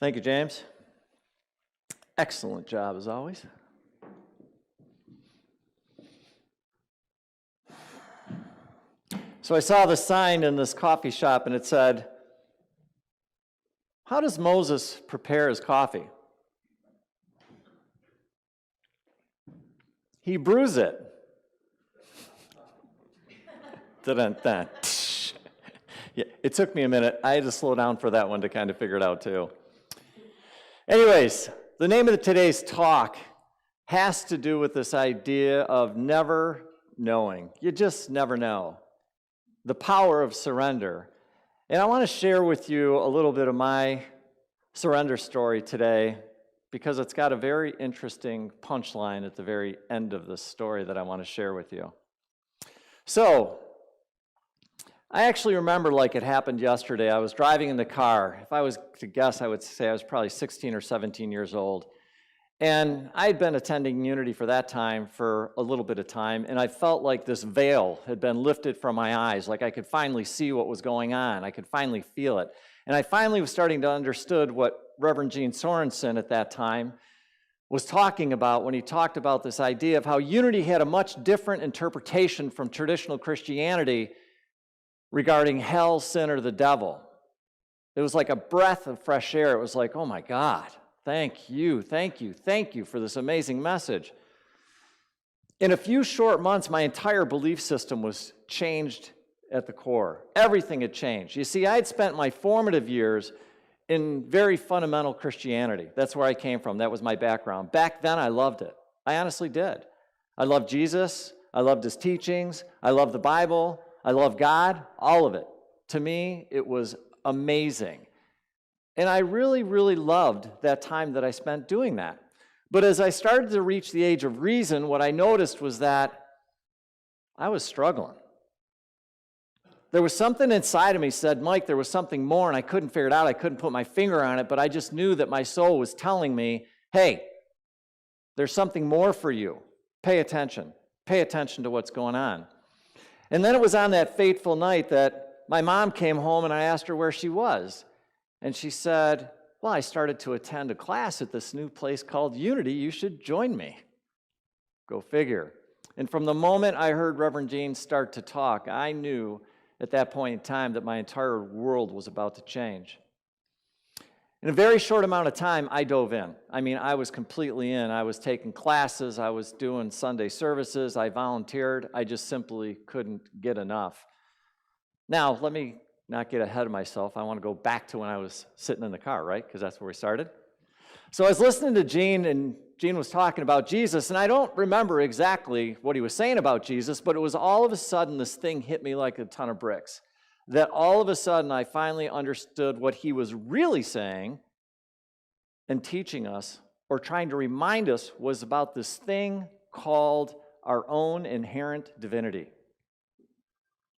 Thank you, James. Excellent job, as always. So I saw the sign in this coffee shop, and it said, "How does Moses prepare his coffee?" He brews it. Dun-dun-dun. Yeah, it took me a minute. I had to slow down for that one to kind of figure it out, too. Anyways, the name of today's talk has to do with this idea of never knowing. You just never know. The power of surrender. And I want to share with you a little bit of my surrender story today because it's got a very interesting punchline at the very end of the story that I want to share with you. So, I actually remember like it happened yesterday. I was driving in the car. If I was to guess, I would say I was probably 16 or 17 years old. And I had been attending Unity for that time for a little bit of time, and I felt like this veil had been lifted from my eyes, like I could finally see what was going on. I could finally feel it. And I finally was starting to understand what Reverend Gene Sorensen at that time was talking about when he talked about this idea of how Unity had a much different interpretation from traditional Christianity regarding hell, sin, or the devil. It was like a breath of fresh air. It was like, oh my God, thank you for this amazing message. In a few short months, my entire belief system was changed at the core. Everything had changed. You see, I had spent my formative years in very fundamental Christianity. That's where I came from. That was my background. Back then, I loved it. I honestly did. I loved Jesus. I loved his teachings. I loved the Bible. I love God, all of it. To me, it was amazing. And I really, really loved that time that I spent doing that. But as I started to reach the age of reason, what I noticed was that I was struggling. There was something inside of me said, Mike, there was something more, and I couldn't figure it out. I couldn't put my finger on it, but I just knew that my soul was telling me, hey, there's something more for you. Pay attention. Pay attention to what's going on. And then it was on that fateful night that my mom came home and I asked her where she was. And she said, well, I started to attend a class at this new place called Unity. You should join me. Go figure. And from the moment I heard Reverend Gene start to talk, I knew at that point in time that my entire world was about to change. In a very short amount of time, I dove in. I mean, I was completely in. I was taking classes. I was doing Sunday services. I volunteered. I just simply couldn't get enough. Now, let me not get ahead of myself. I want to go back to when I was sitting in the car, right? Because that's where we started. So I was listening to Gene, and Gene was talking about Jesus, and I don't remember exactly what he was saying about Jesus, but it was all of a sudden this thing hit me like a ton of bricks. That all of a sudden I finally understood what he was really saying and teaching us, or trying to remind us, was about this thing called our own inherent divinity.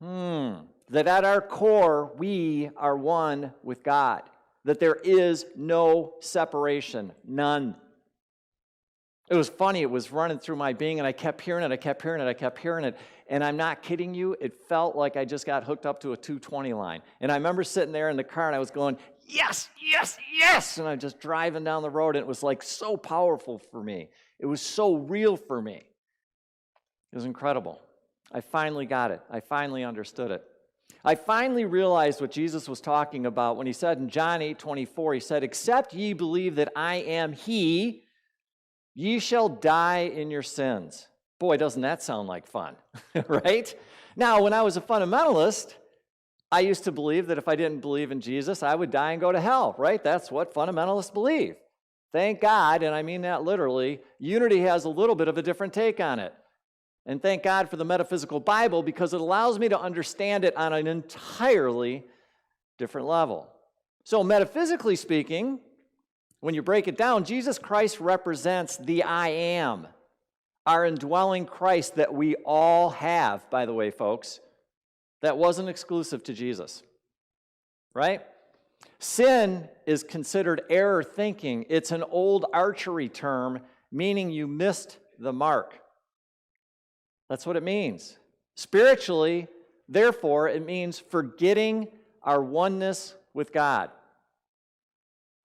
That at our core, we are one with God. That there is no separation, none. It was funny, it was running through my being, and I kept hearing it, and I'm not kidding you, it felt like I just got hooked up to a 220 line. And I remember sitting there in the car, and I was going, yes, yes, yes, and I'm just driving down the road, and it was like so powerful for me. It was so real for me. It was incredible. I finally got it. I finally understood it. I finally realized what Jesus was talking about when he said in John 8:24, he said, except ye believe that I am he, ye shall die in your sins. Boy, doesn't that sound like fun, right? Now, when I was a fundamentalist, I used to believe that if I didn't believe in Jesus, I would die and go to hell, right? That's what fundamentalists believe. Thank God, and I mean that literally, Unity has a little bit of a different take on it. And thank God for the metaphysical Bible, because it allows me to understand it on an entirely different level. So metaphysically speaking, when you break it down, Jesus Christ represents the I am, our indwelling Christ that we all have, by the way, folks. That wasn't exclusive to Jesus, right? Sin is considered error thinking. It's an old archery term, meaning you missed the mark. That's what it means. Spiritually, therefore, it means forgetting our oneness with God.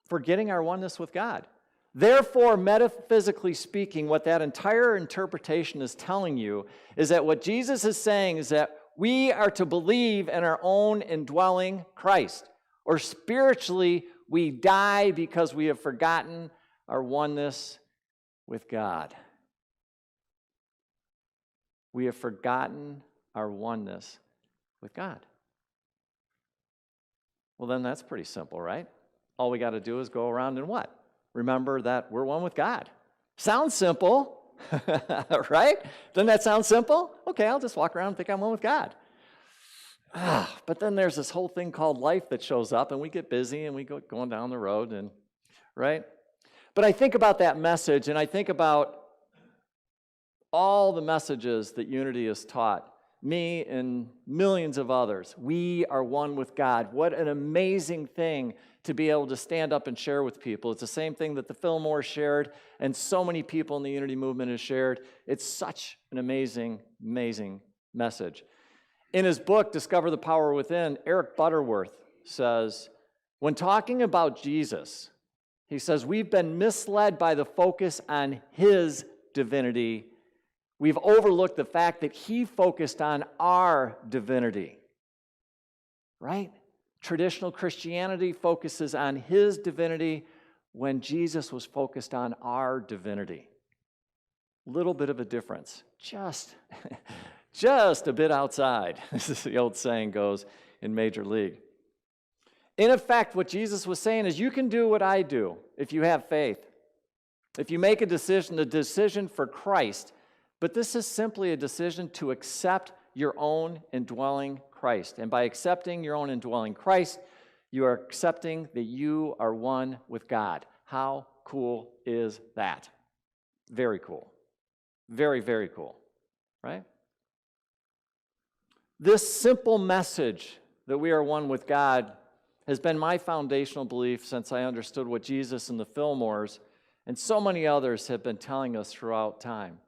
forgetting our oneness with God. Therefore, metaphysically speaking, what that entire interpretation is telling you is that what Jesus is saying is that we are to believe in our own indwelling Christ. Or spiritually, we die because we have forgotten our oneness with God. We have forgotten our oneness with God. Well, then that's pretty simple, right? All we got to do is go around and what? Remember that we're one with God. Sounds simple, right? Doesn't that sound simple? Okay, I'll just walk around and think I'm one with God. But then there's this whole thing called life that shows up, and we get busy, and we go going down the road, and right? But I think about that message, and I think about all the messages that Unity has taught me and millions of others. We are one with God. What an amazing thing to be able to stand up and share with people. It's the same thing that the Fillmore shared and so many people in the Unity movement have shared. It's such an amazing, amazing message. In his book, Discover the Power Within, Eric Butterworth says, when talking about Jesus, he says, we've been misled by the focus on his divinity. We've overlooked the fact that he focused on our divinity, right? Traditional Christianity focuses on his divinity when Jesus was focused on our divinity. Little bit of a difference, just a bit outside, as the old saying goes in Major League. In effect, what Jesus was saying is you can do what I do if you have faith. If you make a decision for Christ, but this is simply a decision to accept your own indwelling Christ. And by accepting your own indwelling Christ, you are accepting that you are one with God. How cool is that? Very cool. Very, very cool, right? This simple message that we are one with God has been my foundational belief since I understood what Jesus and the Fillmores and so many others have been telling us throughout time.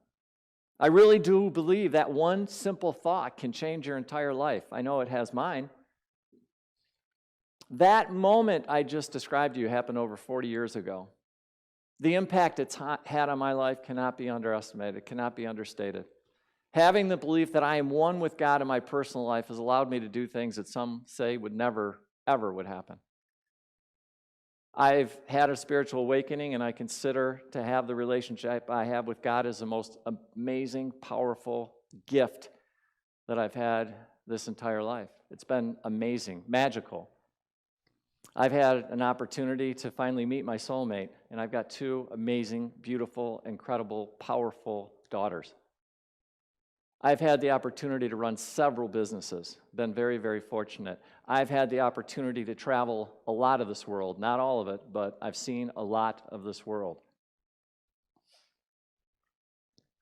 I really do believe that one simple thought can change your entire life. I know it has mine. That moment I just described to you happened over 40 years ago. The impact it's had on my life cannot be underestimated, cannot be understated. Having the belief that I am one with God in my personal life has allowed me to do things that some say would never, ever would happen. I've had a spiritual awakening, and I consider to have the relationship I have with God as the most amazing, powerful gift that I've had this entire life. It's been amazing, magical. I've had an opportunity to finally meet my soulmate, and I've got two amazing, beautiful, incredible, powerful daughters. I've had the opportunity to run several businesses, been very, very fortunate. I've had the opportunity to travel a lot of this world, not all of it, but I've seen a lot of this world.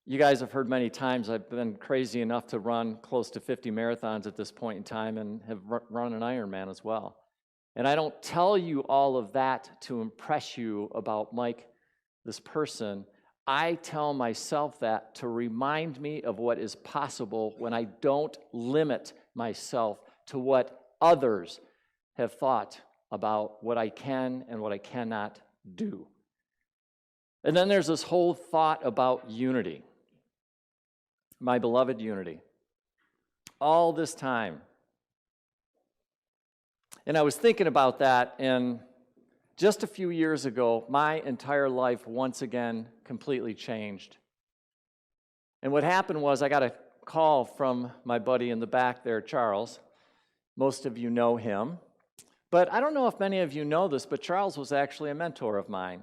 You guys have heard many times I've been crazy enough to run close to 50 marathons at this point in time and have run an Ironman as well. And I don't tell you all of that to impress you about Mike, this person. I tell myself that to remind me of what is possible when I don't limit myself to what others have thought about what I can and what I cannot do. And then there's this whole thought about unity. My beloved unity. All this time. And I was thinking about that, and just a few years ago, my entire life once again completely changed. And what happened was I got a call from my buddy in the back there, Charles. Most of you know him. But I don't know if many of you know this, but Charles was actually a mentor of mine.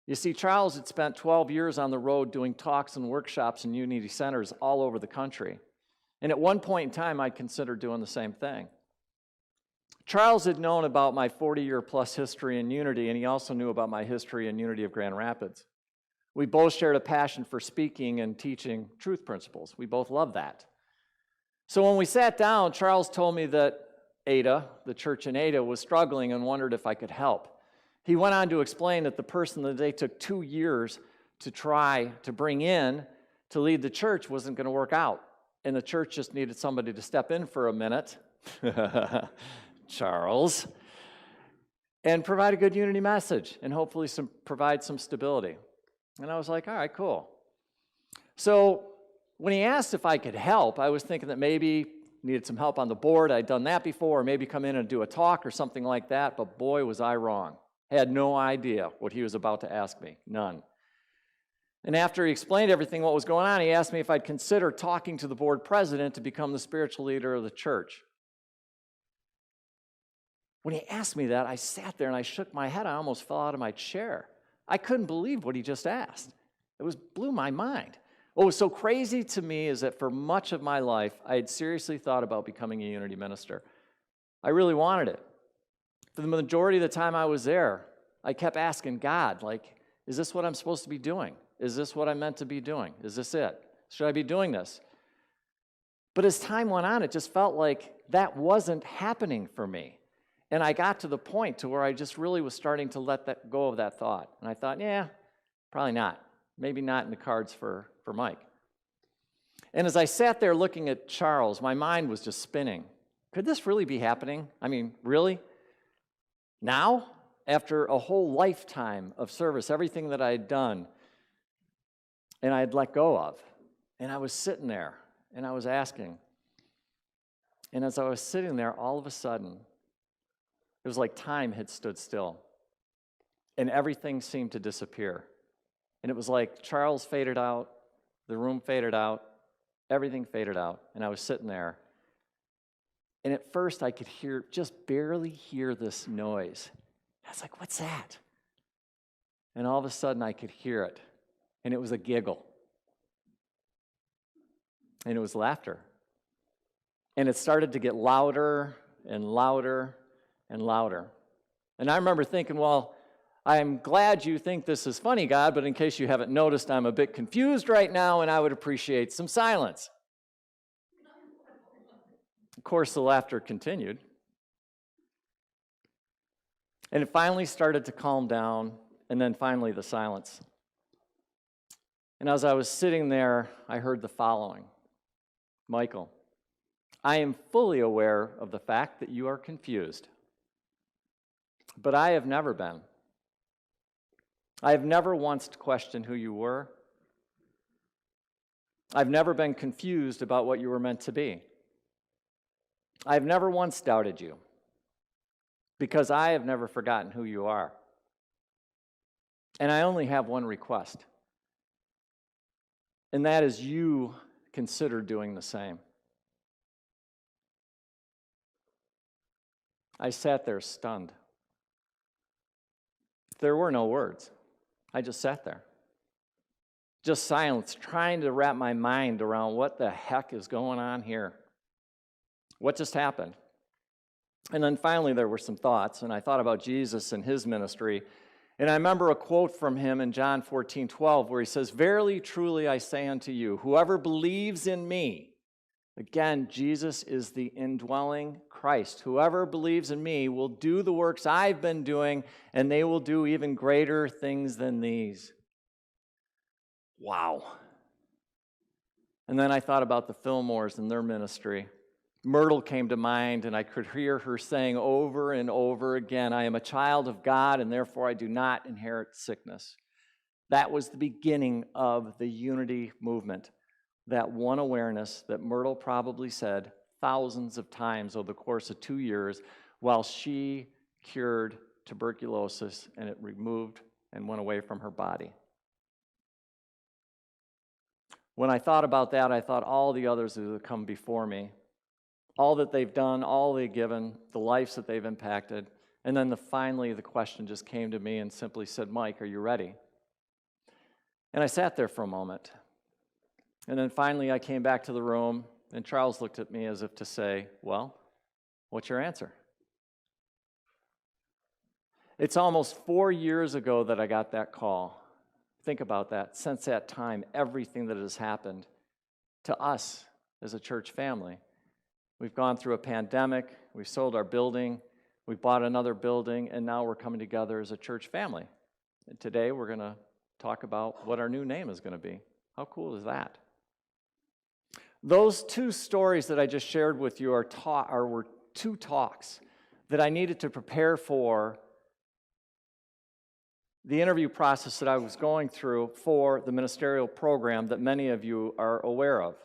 You see, Charles had spent 12 years on the road doing talks and workshops in Unity centers all over the country. And at one point in time, I considered doing the same thing. Charles had known about my 40-year-plus history in Unity, and he also knew about my history in Unity of Grand Rapids. We both shared a passion for speaking and teaching truth principles. We both loved that. So when we sat down, Charles told me that Ada, the church in Ada, was struggling and wondered if I could help. He went on to explain that the person that they took 2 years to try to bring in to lead the church wasn't going to work out, and the church just needed somebody to step in for a minute. Charles. and provide a good unity message and hopefully provide some stability. And I was like, all right, cool. So when he asked if I could help, I was thinking that maybe needed some help on the board. I'd done that before, or maybe come in and do a talk or something like that, but boy, was I wrong. I had no idea what he was about to ask me, none. And after he explained everything, what was going on, he asked me if I'd consider talking to the board president to become the spiritual leader of the church. When he asked me that, I sat there and I shook my head. I almost fell out of my chair. I couldn't believe what he just asked. Blew my mind. What was so crazy to me is that for much of my life, I had seriously thought about becoming a unity minister. I really wanted it. For the majority of the time I was there, I kept asking God, like, is this what I'm supposed to be doing? Is this what I'm meant to be doing? Is this it? Should I be doing this? But as time went on, it just felt like that wasn't happening for me. And I got to the point to where I just really was starting to let that go of that thought. And I thought, yeah, probably not. Maybe not in the cards for Mike. And as I sat there looking at Charles, my mind was just spinning. Could this really be happening? I mean, really? Now? After a whole lifetime of service, everything that I had done and I had let go of. And I was sitting there and I was asking. And as I was sitting there, all of a sudden, it was like time had stood still. And everything seemed to disappear. And it was like Charles faded out, the room faded out, everything faded out. And I was sitting there. And at first I could just barely hear this noise. I was like, what's that? And all of a sudden I could hear it. And it was a giggle. And it was laughter. And it started to get louder and louder and louder. And I remember thinking, well, I'm glad you think this is funny, God, but in case you haven't noticed, I'm a bit confused right now, and I would appreciate some silence. Of course, the laughter continued. And it finally started to calm down, and then finally the silence. And as I was sitting there, I heard the following. Michael, I am fully aware of the fact that you are confused, but I have never been. I have never once questioned who you were. I've never been confused about what you were meant to be. I've never once doubted you, because I have never forgotten who you are. And I only have one request, and that is you consider doing the same. I sat there stunned. There were no words. I just sat there. Just silence, trying to wrap my mind around what the heck is going on here. What just happened? And then finally there were some thoughts, and I thought about Jesus and his ministry. And I remember a quote from him in John 14:12 where he says, "Verily, truly, I say unto you, whoever believes in me," again, Jesus is the indwelling Christ. "Whoever believes in me will do the works I've been doing, and they will do even greater things than these." Wow. And then I thought about the Fillmores and their ministry. Myrtle came to mind, and I could hear her saying over and over again, "I am a child of God, and therefore I do not inherit sickness." That was the beginning of the unity movement. That one awareness that Myrtle probably said thousands of times over the course of 2 years while she cured tuberculosis and it removed and went away from her body. When I thought about that, I thought all the others that have come before me, all that they've done, all they've given, the lives that they've impacted, and then finally the question just came to me and simply said, "Mike, are you ready?" And I sat there for a moment. And then finally I came back to the room, and Charles looked at me as if to say, "Well, what's your answer?" It's almost 4 years ago that I got that call. Think about that. Since that time, everything that has happened to us as a church family. We've gone through a pandemic, we've sold our building, we bought another building, and now we're coming together as a church family. And today we're going to talk about what our new name is going to be. How cool is that? Those two stories that I just shared with you were two talks that I needed to prepare for the interview process that I was going through for the ministerial program that many of you are aware of.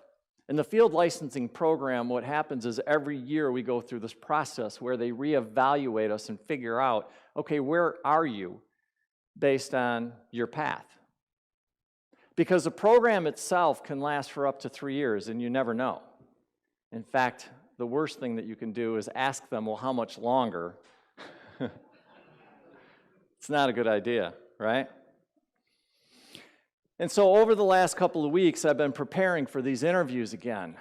In the field licensing program, what happens is every year we go through this process where they reevaluate us and figure out, okay, where are you based on your path? Because the program itself can last for up to 3 years, and you never know. In fact, the worst thing that you can do is ask them, well, how much longer? It's not a good idea, right? And so over the last couple of weeks, I've been preparing for these interviews again.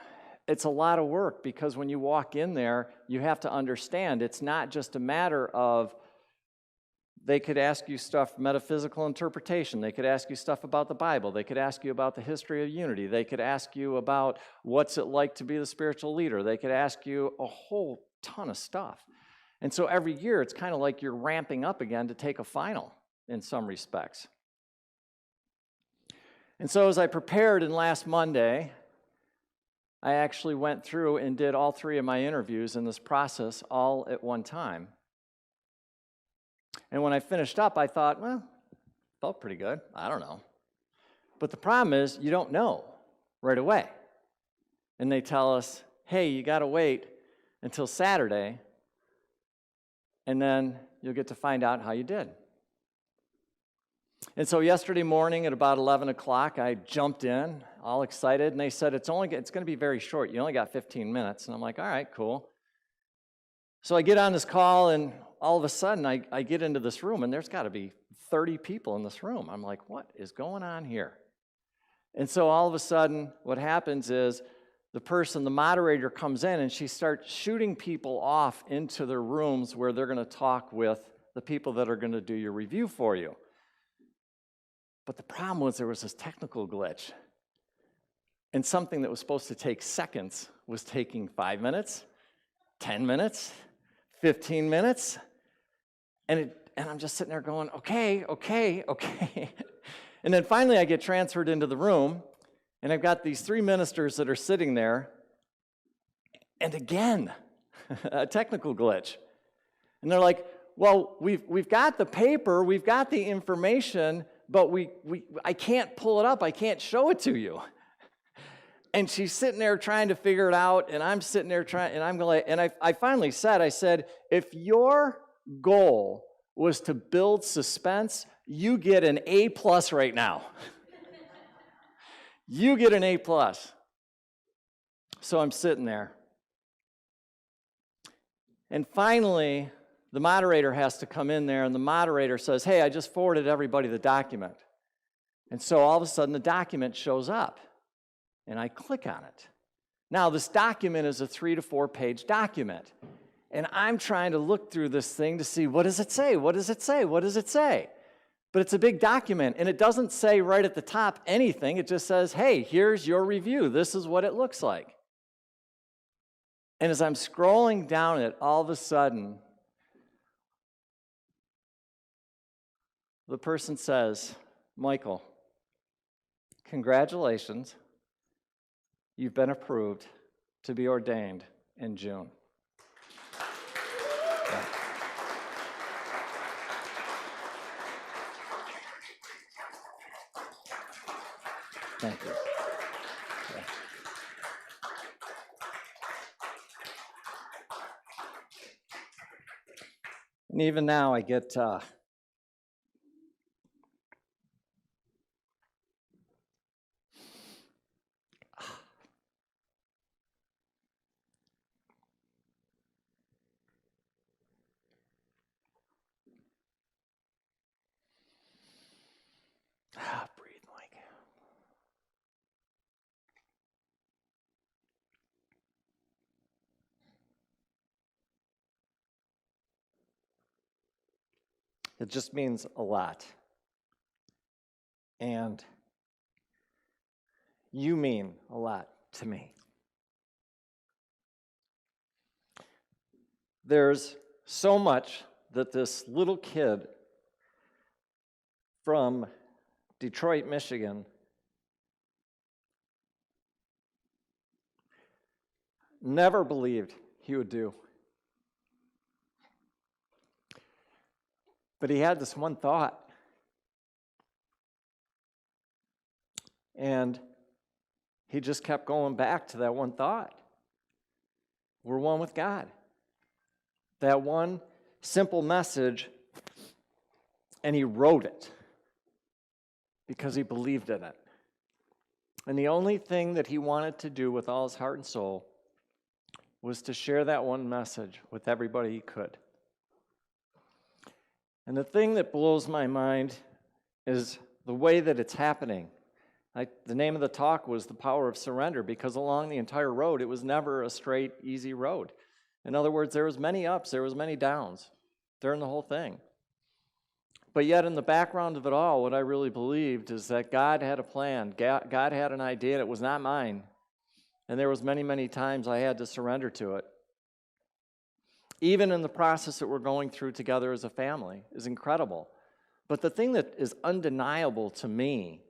It's a lot of work because when you walk in there, you have to understand it's not just a matter of they could ask you stuff, metaphysical interpretation. They could ask you stuff about the Bible. They could ask you about the history of unity. They could ask you about what's it like to be the spiritual leader. They could ask you a whole ton of stuff. And so every year, it's kind of like you're ramping up again to take a final in some respects. And so as I prepared in last Monday, I actually went through and did all 3 of my interviews in this process all at one time. And when I finished up, I thought, well, felt pretty good. I don't know. But the problem is you don't know right away. And they tell us, hey, you got to wait until Saturday, and then you'll get to find out how you did. And so yesterday morning at about 11 o'clock, I jumped in, all excited, and they said, it's going to be very short. You only got 15 minutes. And I'm like, all right, cool. So I get on this call, and all of a sudden, I get into this room, and there's got to be 30 people in this room. I'm like, what is going on here? And so all of a sudden, what happens is the moderator comes in, and she starts shooting people off into their rooms where they're going to talk with the people that are going to do your review for you. But the problem was there was this technical glitch. And something that was supposed to take seconds was taking 5 minutes, 10 minutes, 15 minutes. And I'm just sitting there going, okay. And then finally I get transferred into the room, and I've got these 3 ministers that are sitting there, and again, a technical glitch. And they're like, well, we've got the paper, we've got the information, but I can't pull it up, I can't show it to you. And she's sitting there trying to figure it out, and I'm sitting there trying, and I finally said, if your goal was to build suspense, you get an A+ right now. You get an A+. So I'm sitting there. And finally, the moderator has to come in there, and the moderator says, hey, I just forwarded everybody the document. And so all of a sudden, the document shows up, and I click on it. Now, this document is a 3 to 4 page document, and I'm trying to look through this thing to see, what does it say? What does it say? What does it say? But it's a big document, and it doesn't say right at the top anything. It just says, hey, here's your review. This is what it looks like. And as I'm scrolling down it, all of a sudden, the person says, Michael, congratulations. You've been approved to be ordained in June. Yeah. Thank you. Yeah. And even now I get breathe, Mike. It just means a lot. And you mean a lot to me. There's so much that this little kid from Detroit, Michigan, never believed he would do. But he had this one thought. And he just kept going back to that one thought. We're one with God. That one simple message, and he wrote it because he believed in it. And the only thing that he wanted to do with all his heart and soul was to share that one message with everybody he could. And the thing that blows my mind is the way that it's happening. The name of the talk was The Power of Surrender, because along the entire road, it was never a straight, easy road. In other words, there was many ups, there was many downs during the whole thing. But yet in the background of it all, what I really believed is that God had a plan. God had an idea, and it was not mine. And there was many, many times I had to surrender to it. Even in the process that we're going through together as a family is incredible. But the thing that is undeniable to me,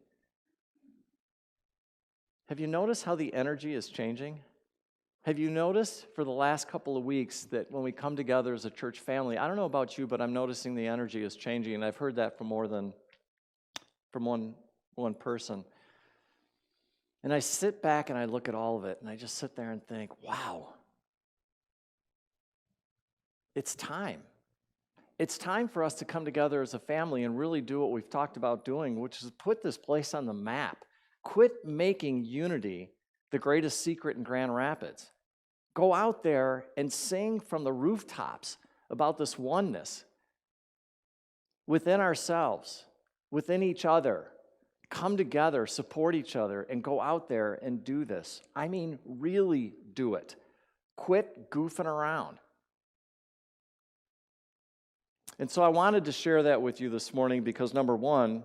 have you noticed how the energy is changing? Have you noticed for the last couple of weeks that when we come together as a church family, I don't know about you, but I'm noticing the energy is changing, and I've heard that from more than from one person. And I sit back and I look at all of it, and I just sit there and think, wow, it's time. It's time for us to come together as a family and really do what we've talked about doing, which is put this place on the map. Quit making unity the greatest secret in Grand Rapids. Go out there and sing from the rooftops about this oneness within ourselves, within each other. Come together, support each other, and go out there and do this. I mean, really do it. Quit goofing around. And so I wanted to share that with you this morning because, number one,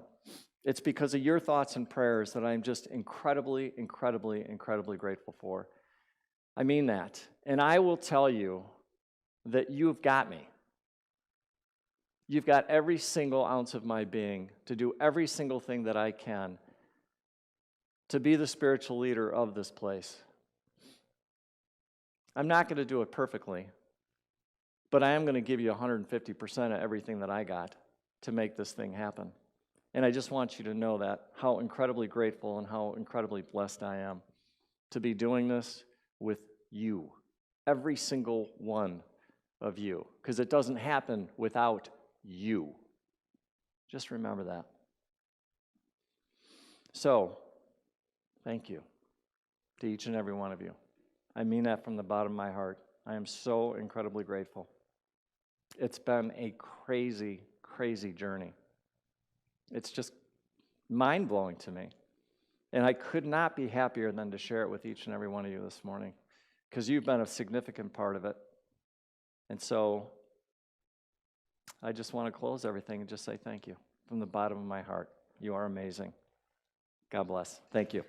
it's because of your thoughts and prayers that I'm just incredibly, incredibly, incredibly grateful for. I mean that. And I will tell you that you've got me. You've got every single ounce of my being to do every single thing that I can to be the spiritual leader of this place. I'm not going to do it perfectly, but I am going to give you 150% of everything that I got to make this thing happen. And I just want you to know that, how incredibly grateful and how incredibly blessed I am to be doing this with you, every single one of you, because it doesn't happen without you. Just remember that. So, thank you to each and every one of you. I mean that from the bottom of my heart. I am so incredibly grateful. It's been a crazy, crazy journey. It's just mind-blowing to me. And I could not be happier than to share it with each and every one of you this morning, because you've been a significant part of it. And so I just want to close everything and just say thank you from the bottom of my heart. You are amazing. God bless. Thank you.